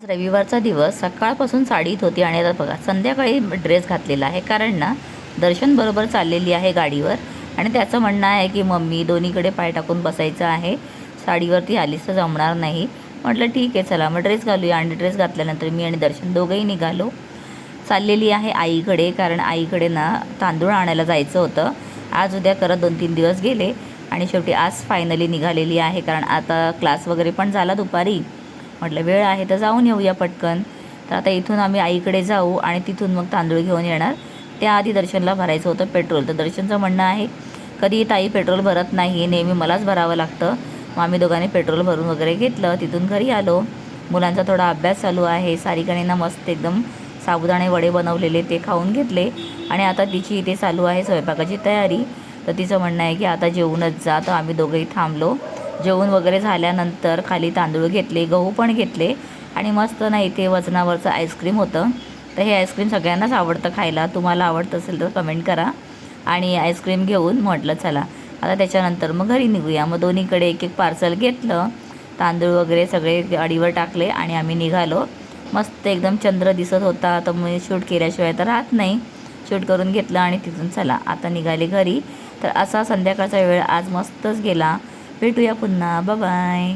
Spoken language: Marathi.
रविवारचा दिवस सकाळपासून साडीत होती आणि आता बघा संध्याकाळी ड्रेस घातलेला आहे, कारण ना दर्शन बरोबर चाललेली आहे गाडीवर आणि त्याचं म्हणणं आहे की मम्मी दोन्हीकडे पाय टाकून बसायचं आहे, साडीवरती आलीस तर जमणार नाही. म्हटलं ठीक आहे चला मग ड्रेस घालूया आणि ड्रेस घातल्यानंतर मी आणि दर्शन दोघंही निघालो. चाललेली आहे आईकडे, कारण आईकडे ना तांदूळ आणायला जायचं होतं. आज उद्या करत 2-3 दिवस गेले आणि शेवटी आज फायनली निघालेली आहे, कारण आता क्लास वगैरे पण झाला दुपारी. म्हटलं वेळ आहे तर जाऊन येऊया पटकन. तर आता इथून आम्ही आईकडे जाऊ आणि तिथून मग तांदूळ घेऊन येणार. त्याआधी दर्शनला भरायचं होतं पेट्रोल. तर दर्शनचं म्हणणं आहे कधी ताई पेट्रोल भरत नाही, नेहमी मलाच भरावं लागतं. मग आम्ही दोघांनी पेट्रोल भरून वगैरे घेतलं. तिथून घरी आलो. मुलांचा थोडा अभ्यास चालू आहे. सारिकाने मस्त एकदम साबुदाणे वडे बनवलेले ते खाऊन घेतले आणि आता तिची इथे चालू आहे स्वयंपाकाची तयारी. तर तिचं म्हणणं आहे की आता जेवूनच जा. तर आम्ही दोघंही थांबलो. जेवण वगैरे झाल्यानंतर खाली तांदूळ घेतले, गहू पण घेतले आणि मस्त ना इथे वजनावरचं आईस्क्रीम होतं. तर हे आईस्क्रीम सगळ्यांनाच आवडतं खायला. तुम्हाला आवडतं असेल तर कमेंट करा. आणि आईस्क्रीम घेऊन म्हटलं चला आता त्याच्यानंतर मग घरी निघूया. मग दोन्हीकडे एक एक पार्सल घेतलं, तांदूळ वगैरे सगळे गाडीवर टाकले आणि आम्ही निघालो. मस्त एकदम चंद्र दिसत होता. तर मी शूट केल्याशिवाय तर राहत नाही. शूट करून घेतलं आणि तिथून चला आता निघाले घरी. तर असा संध्याकाळचा वेळ आज मस्तच गेला. भेटूया पुन्हा. Bye bye.